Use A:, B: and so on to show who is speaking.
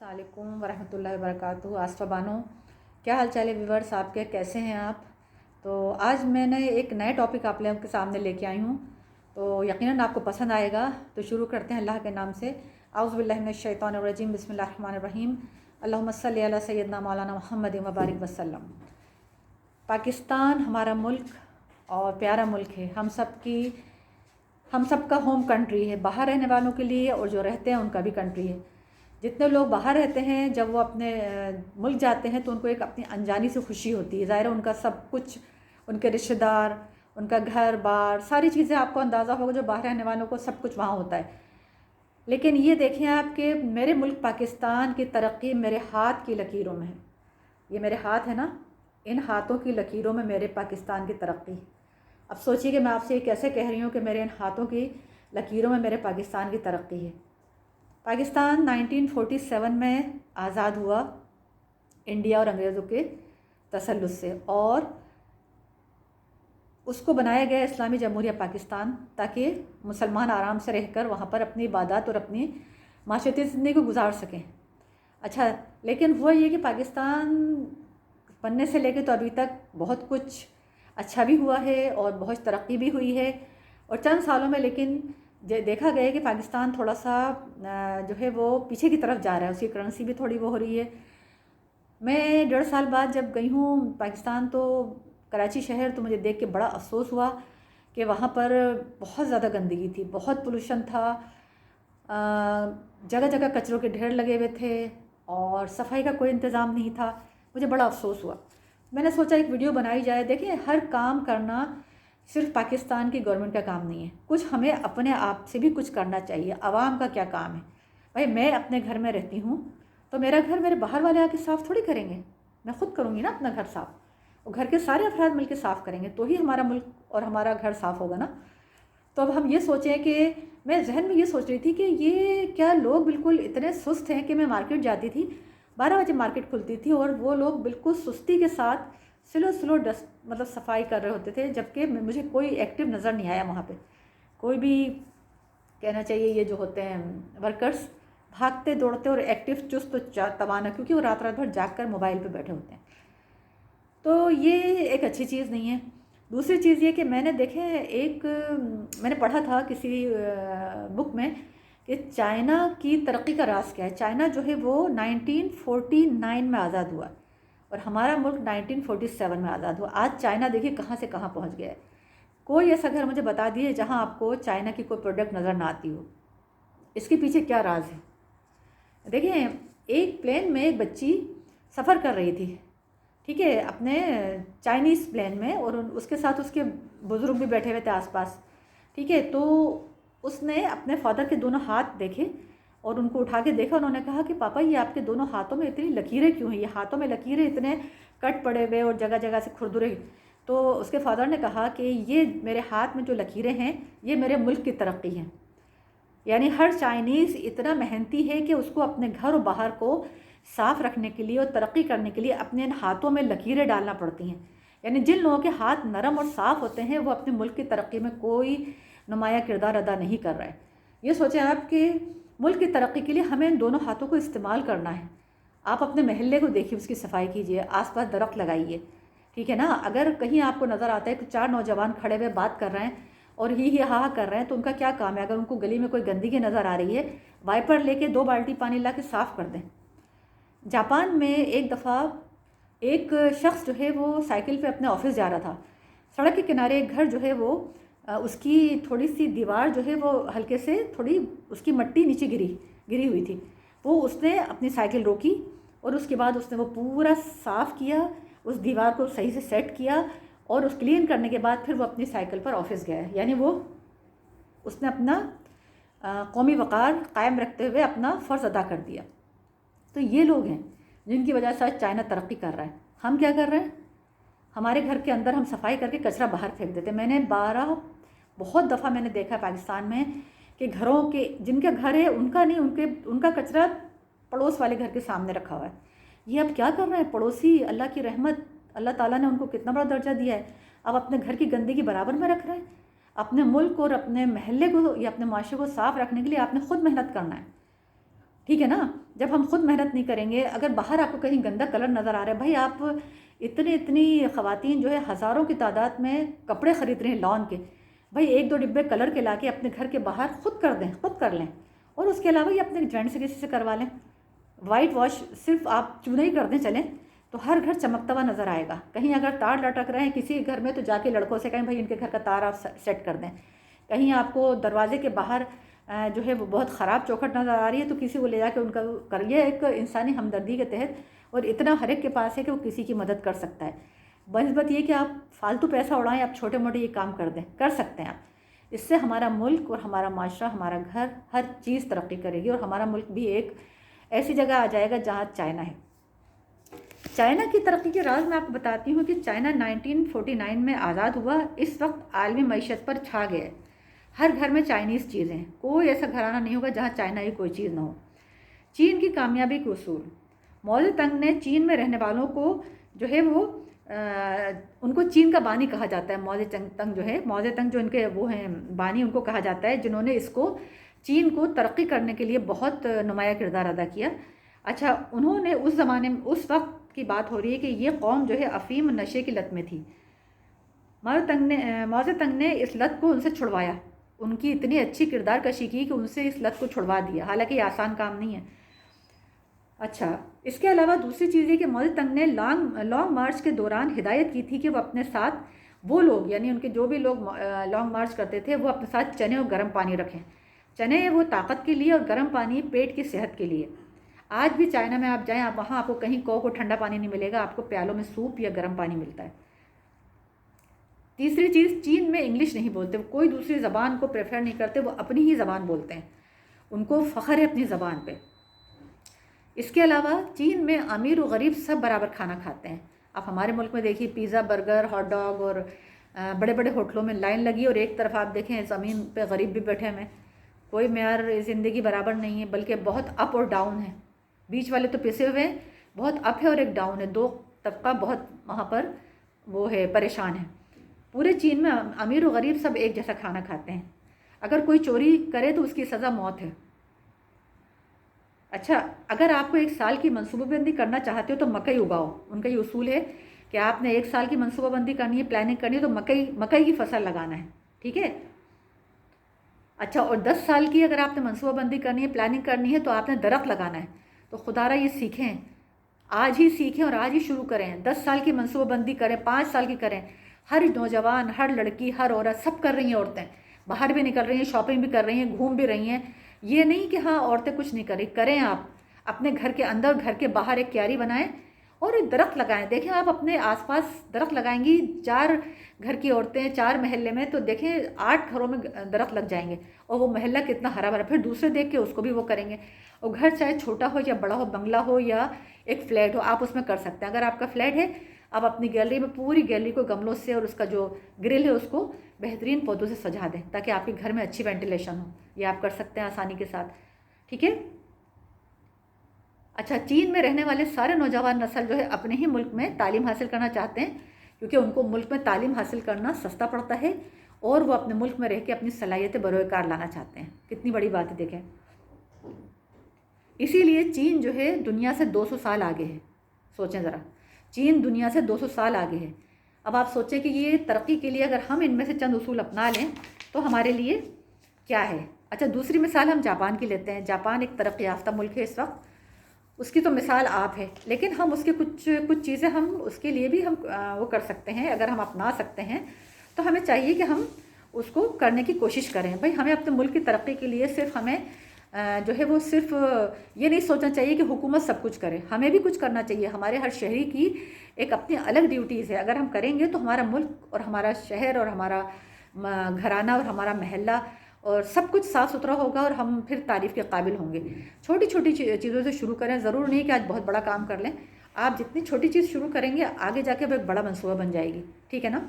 A: अस्सलाम वालेकुम वरहमतुल्लाहि वबरकातुहू। आसफ़ा बानो, क्या हाल चाल है व्यूवर्स आपके, कैसे हैं आप? तो आज मैंने एक नए टॉपिक आप लोगों के सामने लेके आई हूँ, तो यकीनन आपको पसंद आएगा। तो शुरू करते हैं अल्लाह के नाम से। आउज़ु बिल्लाहि मिनश शैतानिर रजीम, बिस्मिल्लाहिर रहमानिर रहीम। अल्लाहुम्मा सल्लि अला सय्यदना मौलाना मुहम्मद व बारिक वसल्लम। पाकिस्तान हमारा मुल्क और प्यारा मुल्क है, हम सब का होम कंट्री है, बाहर रहने वालों के लिए और जो रहते हैं उनका भी कंट्री है। जितने लोग बाहर रहते हैं, जब वो अपने मुल्क जाते हैं तो उनको एक अपनी अनजानी से खुशी होती है। ज़ाहिर है उनका सब कुछ, उनके रिश्तेदार, उनका घर बार, सारी चीज़ें आपको अंदाज़ा होगा जो बाहर रहने वालों को सब कुछ वहाँ होता है। लेकिन ये देखें आप कि मेरे मुल्क पाकिस्तान की तरक्की मेरे हाथ की लकीरों में है। ये मेरे हाथ है ना, इन हाथों की लकीरों में मेरे पाकिस्तान की तरक्की। अब सोचिए कि मैं आपसे ये कैसे कह रही हूँ कि मेरे इन हाथों की लकीरों में मेरे पाकिस्तान की तरक्की है। पाकिस्तान 1947 में आज़ाद हुआ इंडिया और अंग्रेज़ों के तसल्लुत से, और उसको बनाया गया इस्लामी जमहूरिया पाकिस्तान, ताकि मुसलमान आराम से रहकर वहाँ पर अपनी इबादत और अपनी माशरती ज़िंदगी को गुजार सकें। अच्छा, लेकिन हुआ ये कि पाकिस्तान बनने से लेकर तो अभी तक बहुत कुछ अच्छा भी हुआ है और बहुत तरक्की भी हुई है, और चंद सालों में लेकिन देखा गया कि पाकिस्तान थोड़ा सा जो है वो पीछे की तरफ जा रहा है। उसकी करेंसी भी थोड़ी वो हो रही है। मैं 1.5 साल बाद जब गई हूँ पाकिस्तान, तो कराची शहर, तो मुझे देख के बड़ा अफसोस हुआ कि वहाँ पर बहुत ज़्यादा गंदगी थी, बहुत पोल्यूशन था, जगह जगह कचरों के ढेर लगे हुए थे और सफाई का कोई इंतज़ाम नहीं था। मुझे बड़ा अफसोस हुआ। मैंने सोचा एक वीडियो बनाई जाए। देखिए, हर काम करना सिर्फ पाकिस्तान की गवर्नमेंट का काम नहीं है, कुछ हमें अपने आप से भी कुछ करना चाहिए। आवाम का क्या काम है भाई? मैं अपने घर में रहती हूँ, तो मेरा घर मेरे बाहर वाले आके साफ़ थोड़ी करेंगे, मैं ख़ुद करूँगी ना अपना घर साफ़, और घर के सारे अफराद मिलकर साफ़ करेंगे तो ही हमारा मुल्क और हमारा घर साफ़ होगा ना। तो अब हम ये सोचें कि मैं जहन में ये सोच रही थी कि ये क्या लोग बिल्कुल इतने सुस्त हैं कि मैं मार्केट जाती थी, 12 बजे मार्केट खुलती थी, और वो लोग बिल्कुल सुस्ती के साथ स्लो डस्ट मतलब सफाई कर रहे होते थे, जबकि मुझे कोई एक्टिव नज़र नहीं आया वहाँ पे। कोई भी, कहना चाहिए ये जो होते हैं वर्कर्स, भागते दौड़ते और एक्टिव चुस्त तवाना, क्योंकि वो रात रात भर जाग कर मोबाइल पे बैठे होते हैं। तो ये एक अच्छी चीज़ नहीं है। दूसरी चीज़ ये कि मैंने मैंने पढ़ा था किसी बुक में कि चाइना की तरक्की का राज क्या है। चाइना जो है वो 1949 में आज़ाद हुआ और हमारा मुल्क 1947 में आज़ाद हुआ। आज चाइना देखिए कहाँ से कहाँ पहुँच गया है। कोई ऐसा घर मुझे बता दिए जहाँ आपको चाइना की कोई प्रोडक्ट नज़र ना आती हो। इसके पीछे क्या राज है? देखिए, एक प्लेन में एक बच्ची सफ़र कर रही थी, ठीक है, अपने चाइनीज़ प्लेन में, और उसके साथ उसके बुज़ुर्ग भी बैठे हुए थे आसपास, ठीक है। तो उसने अपने फादर के दोनों हाथ देखे और उनको उठा के देखा। उन्होंने कहा कि पापा, ये आपके दोनों हाथों में इतनी लकीरें क्यों हैं? ये हाथों में लकीरें इतने कट पड़े हुए और जगह जगह से खुरदुरे। तो उसके फादर ने कहा कि ये मेरे हाथ में जो लकीरें हैं, ये मेरे मुल्क की तरक्की हैं। यानी हर चाइनीज़ इतना मेहनती है कि उसको अपने घर और बाहर को साफ़ रखने के लिए और तरक्की करने के लिए अपने हाथों में लकीरें डालना पड़ती हैं। यानी जिन लोगों के हाथ नरम और साफ़ होते हैं, वो अपने मुल्क की तरक्की में कोई नुमाया किरदार अदा नहीं कर रहा है। ये सोचें आप कि मुल्क की तरक्की के लिए हमें इन दोनों हाथों को इस्तेमाल करना है। आप अपने महल्ले को देखिए, उसकी सफाई कीजिए, आसपास दरख्त लगाइए, ठीक है ना। अगर कहीं आपको नज़र आता है कि 4 नौजवान खड़े हुए बात कर रहे हैं और ही हा कर रहे हैं, तो उनका क्या काम है? अगर उनको गली में कोई गंदगी नज़र आ रही है, वाइपर लेके 2 बाल्टी पानी ला के साफ़ कर दें। जापान में एक दफ़ा एक शख्स जो है वो साइकिल पे अपने ऑफिस जा रहा था। सड़क के किनारे एक घर जो है वो उसकी थोड़ी सी दीवार जो है वो हल्के से थोड़ी उसकी मट्टी नीचे गिरी हुई थी। वो उसने अपनी साइकिल रोकी और उसके बाद उसने वो पूरा साफ़ किया, उस दीवार को सही से सेट किया, और उस क्लीन करने के बाद फिर वो अपनी साइकिल पर ऑफिस गया। यानी उसने अपना कौमी वक़ार कायम रखते हुए अपना फ़र्ज़ अदा कर दिया। तो ये लोग हैं जिनकी वजह से आज चाइना तरक्की कर रहा है। हम क्या कर रहे हैं? हमारे घर के अंदर हम सफाई करके कचरा बाहर फेंक देते। बहुत दफ़ा मैंने देखा है पाकिस्तान में कि घरों के, जिनके घर है उनका नहीं, उनका कचरा पड़ोस वाले घर के सामने रखा हुआ है। ये अब क्या कर रहे हैं? पड़ोसी, अल्लाह की रहमत, अल्लाह ताला ने उनको कितना बड़ा दर्जा दिया है, अब अपने घर की गंदगी बराबर में रख रहे हैं। अपने मुल्क और अपने महल्ले को या अपने माशरे को साफ़ रखने के लिए आपने ख़ुद मेहनत करना है। ٹھیک ہے نا. جب ہم خود محنت نہیں کریں گے، اگر باہر آپ کو کہیں گندا کلر نظر آ رہا ہے، بھائی آپ اتنی خواتین جو ہے ہزاروں کی تعداد میں کپڑے خرید رہے ہیں لان کے، بھائی 1-2 ڈبے کلر کے لا کے اپنے گھر کے باہر خود کر دیں، خود کر لیں. اور اس کے علاوہ یہ اپنے جوائنٹ سے کسی سے کروا لیں. وائٹ واش صرف آپ چونا ہی کر دیں چلیں، تو ہر گھر چمکتا ہوا نظر آئے گا. کہیں اگر تار لٹک رہے ہیں کسی گھر میں، تو جا کے لڑکوں سے کہیں بھائی ان کے گھر کا تار آپ سیٹ کر دیں. کہیں آپ کو دروازے کے باہر جو ہے وہ بہت خراب چوکھٹ نظر آ رہی ہے، تو کسی کو لے جا کے ان کا کریے، ایک انسانی ہمدردی کے تحت. اور اتنا ہر ایک کے پاس ہے کہ وہ کسی کی مدد کر سکتا ہے. بنسبت یہ کہ آپ فالتو پیسہ اڑائیں، آپ چھوٹے موٹے یہ کام کر دیں، کر سکتے ہیں آپ. اس سے ہمارا ملک اور ہمارا معاشرہ، ہمارا گھر، ہر چیز ترقی کرے گی. اور ہمارا ملک بھی ایک ایسی جگہ آ جائے گا جہاں چائنا ہے. چائنا کی ترقی کے راز میں آپ کو بتاتی ہوں کہ چائنا 1949 میں آزاد ہوا. اس وقت عالمی معیشت پر چھا گیا ہے. ہر گھر میں چائنیز چیزیں ہیں. کوئی ایسا گھرانہ نہیں ہوگا جہاں چائنائی کوئی چیز نہ ہو. چین کی کامیابی کے اصول. ماؤ تنگ نے چین میں رہنے والوں کو جو ہے وہ ان کو چین کا بانی کہا جاتا ہے. ماؤ تنگ جو ہے، ماؤ تنگ جو ان کے وہ ہیں بانی، ان کو کہا جاتا ہے جنہوں نے اس کو چین کو ترقی کرنے کے لیے بہت نمایاں کردار ادا کیا. اچھا، انہوں نے اس زمانے میں، اس وقت کی بات ہو رہی ہے کہ یہ قوم جو ہے افیم نشے کی لت میں تھی. ماؤ تنگ نے اس لت کو ان سے چھڑوایا. ان کی اتنی اچھی کردار کشی کی کہ ان سے اس لت کو چھڑوا دیا. حالانکہ یہ آسان کام نہیں ہے. اچھا، اس کے علاوہ دوسری چیز یہ کہ ماؤ تنگ نے لانگ مارچ کے دوران ہدایت کی تھی کہ وہ اپنے ساتھ وہ لوگ، یعنی ان کے جو بھی لوگ لانگ مارچ کرتے تھے، وہ اپنے ساتھ چنے اور گرم پانی رکھیں. چنے وہ طاقت کے لیے اور گرم پانی پیٹ کی صحت کے لیے. آج بھی چائنا میں آپ جائیں، وہاں آپ کو کہیں کو ٹھنڈا پانی نہیں ملے گا، آپ کو پیالوں میں سوپ یا گرم پانی ملتا ہے. تیسری چیز، چین میں انگلش نہیں بولتے، وہ کوئی دوسری زبان کو پریفر نہیں کرتے، وہ اپنی ہی زبان بولتے ہیں. ان کو فخر ہے اپنی زبان پہ. اس کے علاوہ چین میں امیر و غریب سب برابر کھانا کھاتے ہیں. آپ ہمارے ملک میں دیکھیے پیزا، برگر، ہاٹ ڈاگ اور بڑے بڑے ہوٹلوں میں لائن لگی، اور ایک طرف آپ دیکھیں زمین پہ غریب بھی بیٹھے ہوئے. کوئی معیار زندگی برابر نہیں ہے، بلکہ بہت اپ اور ڈاؤن ہے. بیچ والے تو پسے ہوئے ہیں، بہت اپ ہے اور ایک ڈاؤن ہے. دو طبقہ بہت وہاں پر وہ ہے، پریشان ہے. پورے چین میں امیر و غریب سب ایک جیسا کھانا کھاتے ہیں. اگر کوئی چوری کرے تو اس کی سزا موت ہے. اچھا، اگر آپ کو 1 سال کی منصوبہ بندی کرنا چاہتے ہو تو مکئی اگاؤ. ان کا یہ اصول ہے کہ آپ نے 1 سال کی منصوبہ بندی کرنی ہے، پلاننگ کرنی ہے، تو مکئی کی فصل لگانا ہے. ٹھیک ہے. اچھا، اور 10 سال کی اگر آپ نے منصوبہ بندی کرنی ہے، پلاننگ کرنی ہے، تو آپ نے درخت لگانا ہے. تو خدا را یہ سیکھیں، آج ہی سیکھیں اور آج ہی شروع کریں. 10 سال کی منصوبہ بندی کریں، 5 سال کی کریں. ہر نوجوان، ہر لڑکی، ہر عورت، سب کر رہی ہیں. عورتیں باہر بھی نکل رہی ہیں، شاپنگ بھی کر رہی ہیں، گھوم بھی رہی ہیں. یہ نہیں کہ ہاں عورتیں کچھ نہیں کریں. آپ اپنے گھر کے اندر، گھر کے باہر ایک کیاری بنائیں اور ایک درخت لگائیں. دیکھیں آپ اپنے آس پاس درخت لگائیں گی، 4 گھر کی عورتیں 4 محلے میں، تو دیکھیں 8 گھروں میں درخت لگ جائیں گے، اور وہ محلہ کتنا ہرا بھرا. پھر دوسرے دیکھ کے اس کو بھی وہ کریں گے. اور گھر چاہے چھوٹا ہو یا بڑا ہو، بنگلہ ہو یا ایک فلیٹ ہو، آپ اس میں کر سکتے ہیں. اگر آپ کا فلیٹ ہے، آپ اپنی گیلری میں پوری گیلری کو گملوں سے اور اس کا جو گرل ہے اس کو بہترین پودوں سے سجا دیں، تاکہ آپ کے گھر میں اچھی وینٹیلیشن ہو. یہ آپ کر سکتے ہیں آسانی کے ساتھ. ٹھیک ہے. اچھا، چین میں رہنے والے سارے نوجوان نسل جو ہے اپنے ہی ملک میں تعلیم حاصل کرنا چاہتے ہیں، کیونکہ ان کو ملک میں تعلیم حاصل کرنا سستا پڑتا ہے، اور وہ اپنے ملک میں رہ کے اپنی صلاحیتیں بروئے کار لانا چاہتے ہیں. کتنی بڑی بات ہے دیکھیں. اسی لیے چین جو ہے دنیا سے 200 سال آگے ہے. سوچیں ذرا، چین دنیا سے 200 سال آگے ہے. اب آپ سوچیں کہ یہ ترقی کے لیے اگر ہم ان میں سے چند اصول اپنا لیں تو ہمارے لیے کیا ہے. اچھا، دوسری مثال ہم جاپان کی لیتے ہیں. جاپان ایک ترقی یافتہ ملک ہے اس وقت. اس کی تو مثال آپ ہے، لیکن ہم اس کے کچھ چیزیں ہم اس کے لیے بھی ہم وہ کر سکتے ہیں. اگر ہم اپنا سکتے ہیں تو ہمیں چاہیے کہ ہم اس کو کرنے کی کوشش کریں. بھائی ہمیں اپنے ملک کی ترقی کے لیے صرف ہمیں جو ہے وہ صرف یہ نہیں سوچنا چاہیے کہ حکومت سب کچھ کرے. ہمیں بھی کچھ کرنا چاہیے. ہمارے ہر شہری کی ایک اپنی الگ ڈیوٹیز ہے. اگر ہم کریں گے تو ہمارا ملک اور ہمارا شہر اور ہمارا گھرانہ اور ہمارا محلہ اور سب کچھ صاف ستھرا ہوگا، اور ہم پھر تعریف کے قابل ہوں گے. چھوٹی چھوٹی چیزوں سے شروع کریں. ضرور نہیں کہ آج بہت بڑا کام کر لیں. آپ جتنی چھوٹی چیز شروع کریں گے، آگے جا کے وہ ایک بڑا منصوبہ بن جائے گی. ٹھیک ہے نا.